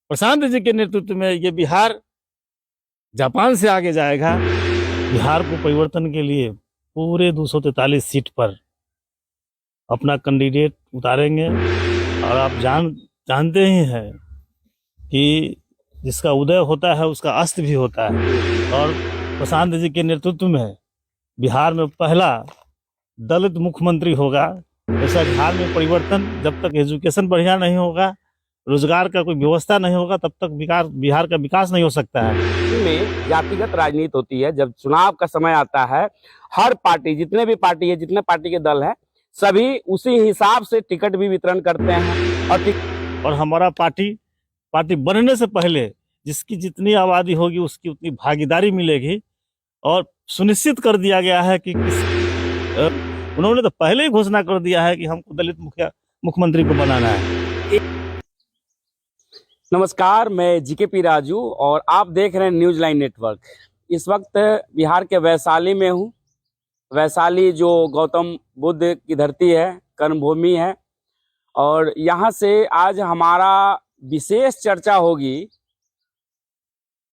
प्रशांत जी के नेतृत्व में ये बिहार जापान से आगे जाएगा। बिहार को परिवर्तन के लिए पूरे 243 सीट पर अपना कैंडिडेट उतारेंगे। और आप जानते ही हैं कि जिसका उदय होता है उसका अस्त भी होता है। और प्रशांत जी के नेतृत्व में बिहार में पहला दलित मुख्यमंत्री होगा। ऐसा बिहार में परिवर्तन, जब तक एजुकेशन बढ़िया नहीं होगा, रोजगार का कोई व्यवस्था नहीं होगा, तब तक बिहार का विकास नहीं हो सकता है। में जातिगत राजनीति होती है। जब चुनाव का समय आता है, हर पार्टी, जितने भी पार्टी है, जितने पार्टी के दल है, सभी उसी हिसाब से टिकट भी वितरण करते हैं। और हमारा पार्टी बनने से पहले जिसकी जितनी आबादी होगी उसकी उतनी भागीदारी मिलेगी। और सुनिश्चित कर दिया गया है कि उन्होंने तो पहले ही घोषणा कर दिया है कि हमको दलित मुख्यमंत्री को बनाना है। नमस्कार, मैं जीकेपी राजू और आप देख रहे हैं न्यूज लाइन नेटवर्क। इस वक्त बिहार के वैशाली में हूँ। वैशाली जो गौतम बुद्ध की धरती है, कर्मभूमि है, और यहाँ से आज हमारा विशेष चर्चा होगी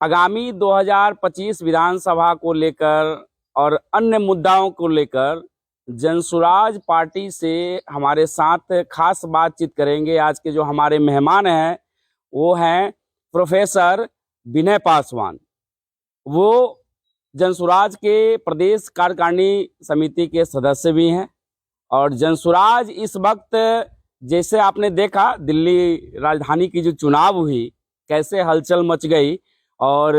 आगामी 2025 विधानसभा को लेकर और अन्य मुद्दाओं को लेकर। जनसुराज पार्टी से हमारे साथ खास बातचीत करेंगे। आज के जो हमारे मेहमान हैं वो हैं प्रोफेसर विनय पासवान। वो जनसुराज के प्रदेश कार्यकारिणी समिति के सदस्य भी हैं। और जनसुराज इस वक्त, जैसे आपने देखा दिल्ली राजधानी की जो चुनाव हुई, कैसे हलचल मच गई और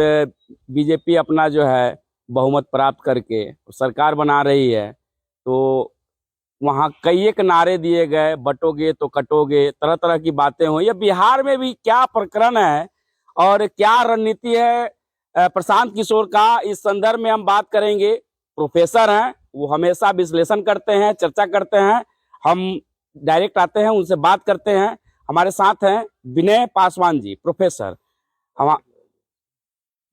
बीजेपी अपना जो है बहुमत प्राप्त करके सरकार बना रही है, तो वहाँ कई एक नारे दिए गए, बटोगे तो कटोगे, तरह तरह की बातें हुई। या बिहार में भी क्या प्रकरण है और क्या रणनीति है प्रशांत किशोर का, इस संदर्भ में हम बात करेंगे। प्रोफेसर हैं, वो हमेशा विश्लेषण करते हैं, चर्चा करते हैं। हम डायरेक्ट आते हैं, उनसे बात करते हैं। हमारे साथ हैं विनय पासवान जी, प्रोफेसर। हम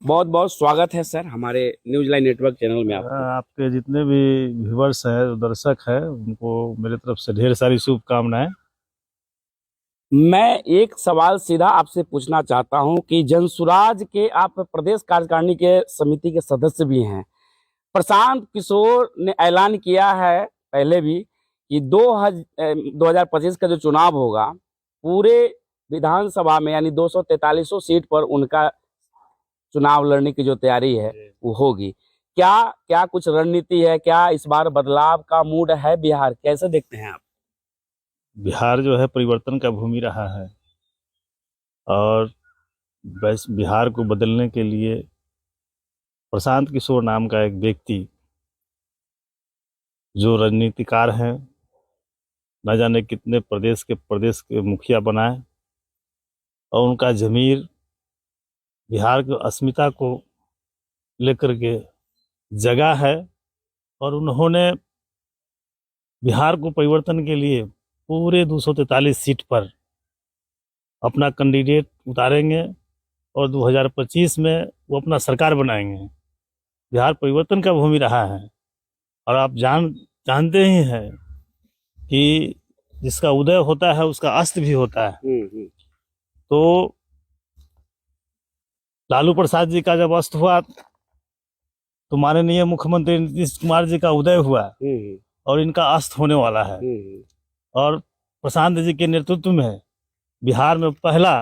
बहुत बहुत स्वागत है सर हमारे न्यूज लाइन नेटवर्क चैनल में। आपके जितने भी व्यूवर्स हैं, दर्शक हैं, उनको मेरे तरफ से ढेर सारी शुभकामनाएं। मैं एक सवाल सीधा आपसे पूछना चाहता हूं कि जनसुराज के आप प्रदेश कार्यकारिणी के समिति के सदस्य भी हैं। प्रशांत किशोर ने ऐलान किया है पहले भी कि 2025 का जो चुनाव होगा, पूरे विधानसभा में यानी 243 सीट पर उनका चुनाव लड़ने की जो तैयारी है वो होगी। क्या कुछ रणनीति है? क्या इस बार बदलाव का मूड है बिहार? कैसे देखते हैं आप? बिहार जो है परिवर्तन का भूमि रहा है और बस बिहार को बदलने के लिए प्रशांत किशोर नाम का एक व्यक्ति जो राजनीतिकार हैं, न जाने कितने प्रदेश के मुखिया बनाए, और उनका ज़मीर बिहार की अस्मिता को लेकर के जगा है। और उन्होंने बिहार को परिवर्तन के लिए पूरे 243 सीट पर अपना कैंडिडेट उतारेंगे और 2025 में वो अपना सरकार बनाएंगे। बिहार परिवर्तन का भूमि रहा है और आप जानते ही हैं कि जिसका उदय होता है उसका अस्त भी होता है। तो लालू प्रसाद जी का जब अस्त हुआ तो माननीय मुख्यमंत्री नीतीश कुमार जी का उदय हुआ और इनका अस्त होने वाला है। और प्रशांत जी के नेतृत्व में बिहार में पहला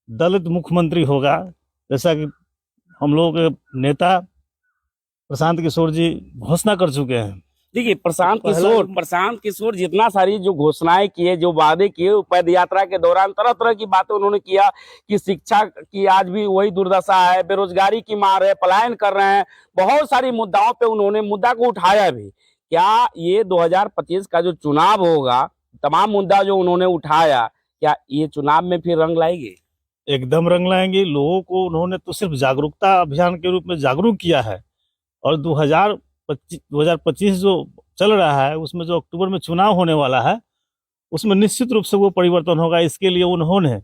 दलित मुख्यमंत्री होगा। जैसा कि हम लोग के नेता प्रशांत किशोर जी घोषणा कर चुके हैं। देखिए, प्रशांत किशोर जितना सारी जो घोषणाएं किए, जो वादे किए, पद यात्रा के दौरान तरह तरह की बातें उन्होंने किया कि शिक्षा की आज भी वही दुर्दशा है, बेरोजगारी की मार है, पलायन कर रहे हैं। बहुत सारी मुद्दाओं पे उन्होंने मुद्दा को उठाया भी। क्या ये 2025 का जो चुनाव होगा, तमाम मुद्दा जो उन्होंने उठाया, क्या ये चुनाव में फिर रंग लाएगी? एकदम रंग लाएंगे। लोगों को उन्होंने तो सिर्फ जागरूकता अभियान के रूप में जागरूक किया है। और 2025 जो चल रहा है उसमें जो अक्टूबर में चुनाव होने वाला है, उसमें निश्चित रूप से वो परिवर्तन होगा। इसके लिए उन्होंने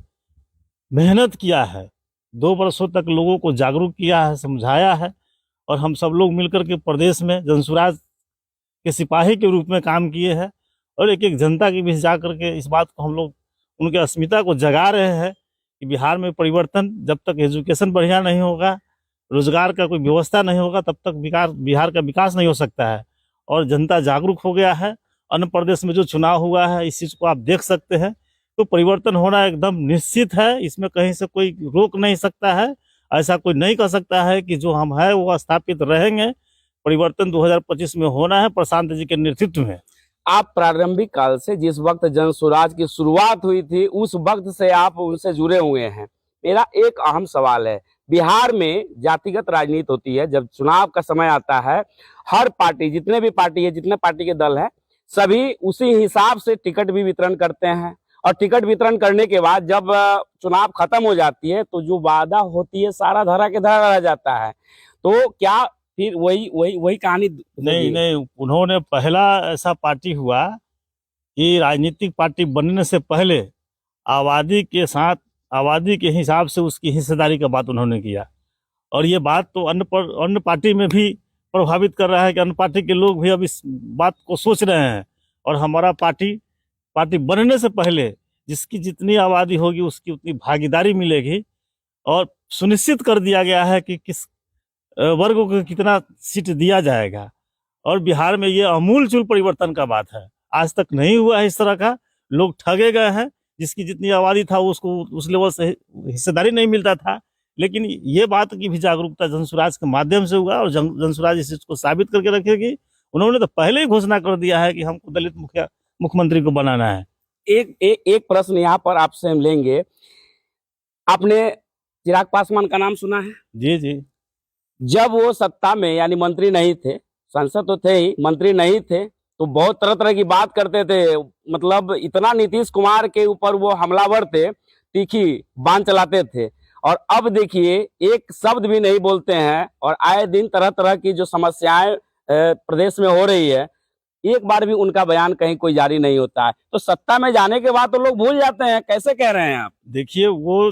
मेहनत किया है, 2 वर्षों तक लोगों को जागरूक किया है, समझाया है। और हम सब लोग मिलकर के प्रदेश में जनसुराज के सिपाही के रूप में काम किए हैं और एक एक जनता के बीच जा करके इस बात को हम लोग उनके अस्मिता को जगा रहे हैं कि बिहार में परिवर्तन, जब तक एजुकेशन बढ़िया नहीं होगा, रोजगार का कोई व्यवस्था नहीं होगा, तब तक बिहार का विकास नहीं हो सकता है। और जनता जागरूक हो गया है। अन्य प्रदेश में जो चुनाव हुआ है, इस चीज को आप देख सकते हैं। तो परिवर्तन होना एकदम निश्चित है, इसमें कहीं से कोई रोक नहीं सकता है। ऐसा कोई नहीं कह सकता है कि जो हम है वो स्थापित रहेंगे। परिवर्तन 2025 में होना है, प्रशांत जी के नेतृत्व में। आप प्रारंभिक काल से, जिस वक्त जन स्वराज की शुरुआत हुई थी, उस वक्त से आप उनसे जुड़े हुए हैं। मेरा एक अहम सवाल है, बिहार में जातिगत राजनीति होती है, जब चुनाव का समय आता है, हर पार्टी, जितने भी पार्टी है, जितने पार्टी के दल है, सभी उसी हिसाब से टिकट भी वितरण करते हैं। और टिकट वितरण करने के बाद जब चुनाव खत्म हो जाती है, तो जो वादा होती है सारा धरा के धरा रह जाता है। तो क्या फिर वही कहानी? नहीं, उन्होंने पहला ऐसा पार्टी हुआ कि राजनीतिक पार्टी बनने से पहले आबादी के साथ, आबादी के हिसाब से उसकी हिस्सेदारी का बात उन्होंने किया। और ये बात तो अन्य पार्टी में भी प्रभावित कर रहा है कि अन्य पार्टी के लोग भी अब इस बात को सोच रहे हैं। और हमारा पार्टी बनने से पहले जिसकी जितनी आबादी होगी उसकी उतनी भागीदारी मिलेगी। और सुनिश्चित कर दिया गया है कि किस वर्ग को कितना सीट दिया जाएगा। और बिहार में ये आमूलचूल परिवर्तन का बात है, आज तक नहीं हुआ है इस तरह का। लोग ठगे गए हैं, जिसकी जितनी आबादी था उसको उस लेवल से हिस्सेदारी नहीं मिलता था। लेकिन ये बात की भी जागरूकता जनसुराज के माध्यम से हुआ, और जनसुराज इस चीज को साबित करके रखेगी। उन्होंने तो पहले ही घोषणा कर दिया है कि हमको दलित मुख्यमंत्री को बनाना है। एक प्रश्न यहाँ पर आपसे हम लेंगे। आपने चिराग पासवान का नाम सुना है? जी जी। जब वो सत्ता में, यानी मंत्री नहीं थे, सांसद तो थे ही, मंत्री नहीं थे, तो बहुत तरह तरह की बात करते थे। मतलब इतना नीतीश कुमार के ऊपर वो हमलावर थे, तीखी बाण चलाते थे। और अब देखिए, एक शब्द भी नहीं बोलते हैं, और आए दिन तरह तरह की जो समस्याएं प्रदेश में हो रही है, एक बार भी उनका बयान कहीं कोई जारी नहीं होता है। तो सत्ता में जाने के बाद तो लोग भूल जाते हैं। कैसे कह रहे हैं आप? देखिए, वो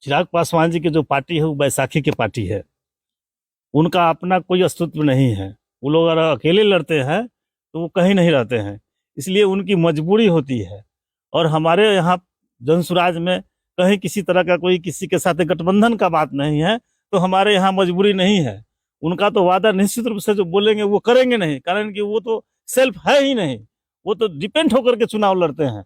चिराग पासवान जी की जो पार्टी है वो बैसाखी की पार्टी है। उनका अपना कोई अस्तित्व नहीं है। वो लोग अगर अकेले लड़ते हैं तो वो कहीं नहीं रहते हैं, इसलिए उनकी मजबूरी होती है। और हमारे यहाँ जनसुराज में कहीं किसी तरह का कोई किसी के साथ गठबंधन का बात नहीं है, तो हमारे यहाँ मजबूरी नहीं है। उनका तो वादा निश्चित रूप से जो बोलेंगे वो करेंगे नहीं, कारण कि वो तो सेल्फ है ही नहीं। वो तो डिपेंड होकर के चुनाव लड़ते हैं,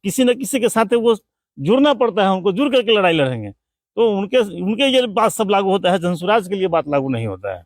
किसी न किसी के साथ वो जुड़ना पड़ता है, उनको जुड़ करके लड़ाई लड़ेंगे। तो उनके ये बात सब लागू होता है, जनसुराज के लिए बात लागू नहीं होता है।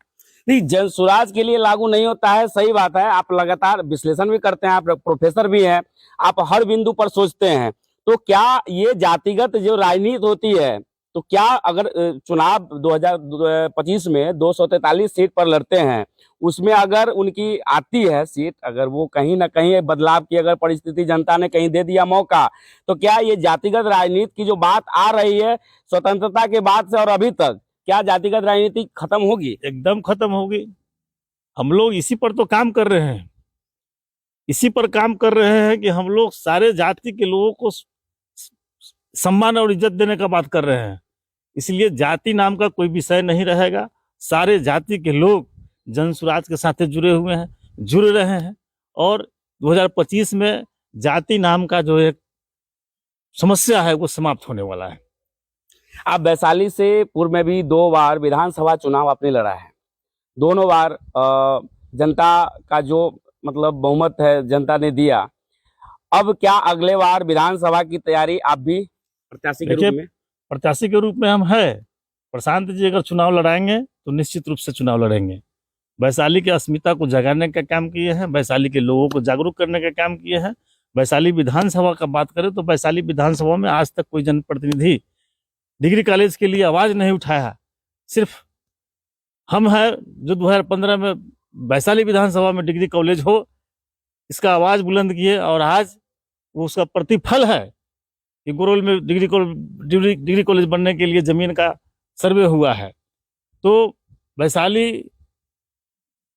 नहीं, जनसुराज के लिए लागू नहीं होता है, सही बात है। आप लगातार विश्लेषण भी करते हैं, आप प्रोफेसर भी हैं, आप हर बिंदु पर सोचते हैं। तो क्या ये जातिगत जो राजनीति होती है, तो क्या अगर चुनाव 2025 में 243 सीट पर लड़ते हैं, उसमें अगर उनकी आती है सीट, अगर वो कहीं ना कहीं बदलाव की अगर परिस्थिति जनता ने कहीं दे दिया मौका, तो क्या ये जातिगत राजनीति की जो बात आ रही है स्वतंत्रता के बाद से और अभी तक, क्या जातिगत राजनीति खत्म होगी? एकदम खत्म होगी। हम लोग इसी पर तो काम कर रहे हैं, इसी पर काम कर रहे हैं कि हम लोग सारे जाति के लोगों को सम्मान और इज्जत देने का बात कर रहे हैं। इसलिए जाति नाम का कोई विषय नहीं रहेगा। सारे जाति के लोग जनसुराज के साथ जुड़े हुए हैं, जुड़ रहे हैं। और 2025 में जाति नाम का जो एक समस्या है वो समाप्त होने वाला है। आप वैशाली से पूर्व में भी 2 बार विधानसभा चुनाव आपने लड़ा है। दोनों बार जनता का जो मतलब बहुमत है जनता ने दिया। अब क्या अगले बार विधानसभा की तैयारी आप भी प्रत्याशी के रूप में? प्रत्याशी के रूप में हम है। प्रशांत जी अगर चुनाव लड़ाएंगे तो निश्चित रूप से चुनाव लड़ेंगे। वैशाली की अस्मिता को जगाने का काम किए हैं, वैशाली के लोगों को जागरूक करने का काम किए हैं। वैशाली विधानसभा का बात करें तो वैशाली विधानसभा में आज तक कोई जनप्रतिनिधि डिग्री कॉलेज के लिए आवाज नहीं उठाया। सिर्फ हम है जो 2015 में वैशाली विधानसभा में डिग्री कॉलेज हो, इसका आवाज बुलंद किए। और आज वो उसका प्रतिफल है कि गुरोल में डिग्री कॉलेज बनने के लिए जमीन का सर्वे हुआ है। तो वैशाली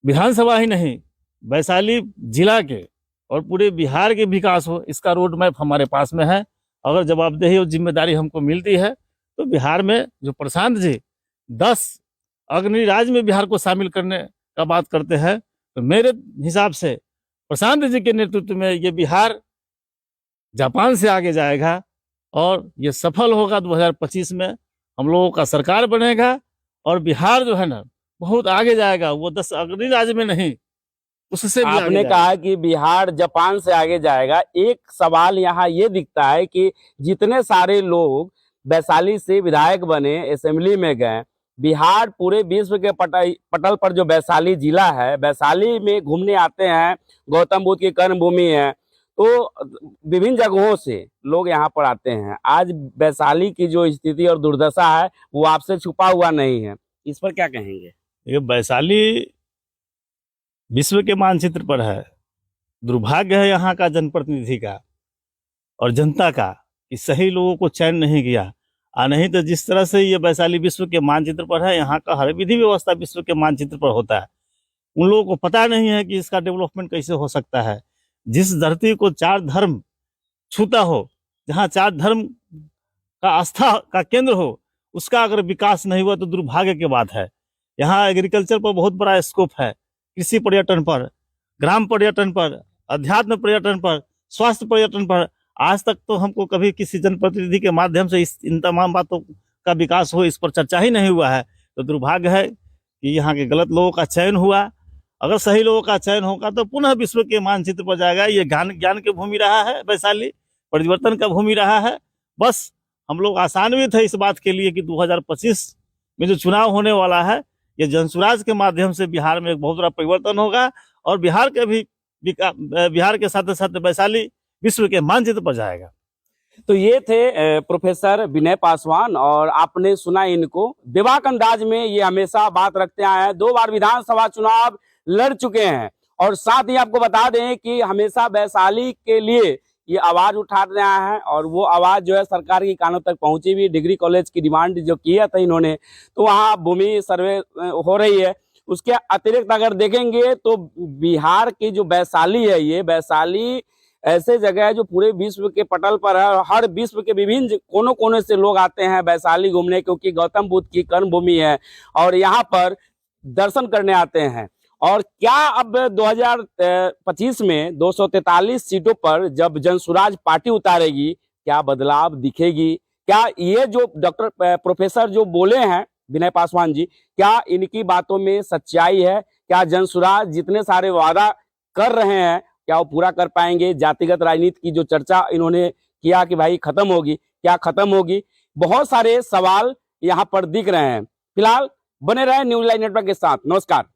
विधानसभा ही नहीं, वैशाली जिला के और पूरे बिहार के विकास हो, इसका रोड मैप हमारे पास में है। अगर जवाबदेही और जिम्मेदारी हमको मिलती है तो बिहार में जो प्रशांत जी 10 अग्रणी राज्य में बिहार को शामिल करने का बात करते हैं, तो मेरे हिसाब से प्रशांत जी के नेतृत्व में ये बिहार जापान से आगे जाएगा। और ये सफल होगा 2025 में, हम लोगों का सरकार बनेगा और बिहार जो है ना बहुत आगे जाएगा, वो 10 अग्रणी राज्य में नहीं, उससे भी आगे आपने जाएगा। कहा कि बिहार जापान से आगे जाएगा। एक सवाल यहाँ ये दिखता है कि जितने सारे लोग वैशाली से विधायक बने, असेंबली में गए, बिहार पूरे विश्व के पटल पर जो वैशाली जिला है, वैशाली में घूमने आते हैं, गौतम बुद्ध की कर्म भूमि है, तो विभिन्न जगहों से लोग यहाँ पर आते हैं। आज वैशाली की जो स्थिति और दुर्दशा है वो आपसे छुपा हुआ नहीं है, इस पर क्या कहेंगे? ये वैशाली विश्व के मानचित्र पर है। दुर्भाग्य है यहाँ का जनप्रतिनिधि का और जनता का कि सही लोगों को चयन नहीं किया। नहीं तो जिस तरह से ये वैशाली विश्व के मानचित्र पर है, यहाँ का हर विधि व्यवस्था विश्व के मानचित्र पर होता है। उन लोगों को पता नहीं है कि इसका डेवलपमेंट कैसे हो सकता है। जिस धरती को 4 धर्म छूता हो, जहाँ 4 धर्म का आस्था का केंद्र हो, उसका अगर विकास नहीं हुआ तो दुर्भाग्य की बात है। यहाँ एग्रीकल्चर पर बहुत बड़ा स्कोप है, कृषि पर्यटन पर, ग्राम पर्यटन पर, अध्यात्म पर्यटन पर, स्वास्थ्य पर्यटन पर। आज तक तो हमको कभी किसी जनप्रतिनिधि के माध्यम से इन तमाम बातों का विकास हो, इस पर चर्चा ही नहीं हुआ है। तो दुर्भाग्य है कि यहाँ के गलत लोगों का चयन हुआ। अगर सही लोगों का चयन होगा तो पुनः विश्व के मानचित्र पर जाएगा। ये ज्ञान की भूमि रहा है, वैशाली परिवर्तन का भूमि रहा है। बस हम लोग आशान्वित है इस बात के लिए कि 2025 में जो चुनाव होने वाला है, ये जनसुराज के माध्यम से बिहार में एक बहुत बड़ा परिवर्तन होगा और बिहार के साथ साथ वैशाली विश्व के मानचित्र पर जाएगा। तो ये थे प्रोफेसर विनय पासवान, और आपने सुना इनको बेबाक अंदाज में ये हमेशा बात रखते आए हैं। 2 बार विधानसभा चुनाव लड़ चुके हैं और साथ ही आपको बता दें कि हमेशा वैशाली के लिए ये आवाज उठा रहे हैं और वो आवाज जो है सरकार की कानों तक पहुंची भी। डिग्री कॉलेज की डिमांड जो किया था इन्होंने, तो वहाँ भूमि सर्वे हो रही है। उसके अतिरिक्त अगर देखेंगे तो बिहार की जो वैशाली है, ये वैशाली ऐसे जगह है जो पूरे विश्व के पटल पर है और हर विश्व के विभिन्न कोनों कोने से लोग आते हैं वैशाली घूमने, क्योंकि गौतम बुद्ध की कर्म भूमि है और यहाँ पर दर्शन करने आते हैं। और क्या अब 2025 में 243 सीटों पर जब जनसुराज पार्टी उतारेगी, क्या बदलाव दिखेगी? क्या ये जो डॉक्टर प्रोफेसर जो बोले हैं विनय पासवान जी, क्या इनकी बातों में सच्चाई है? क्या जनसुराज जितने सारे वादा कर रहे हैं क्या वो पूरा कर पाएंगे? जातिगत राजनीति की जो चर्चा इन्होंने किया कि भाई खत्म होगी, क्या खत्म होगी? बहुत सारे सवाल यहाँ पर दिख रहे हैं। फिलहाल बने रहे न्यूज लाइव नेटवर्क के साथ। नमस्कार।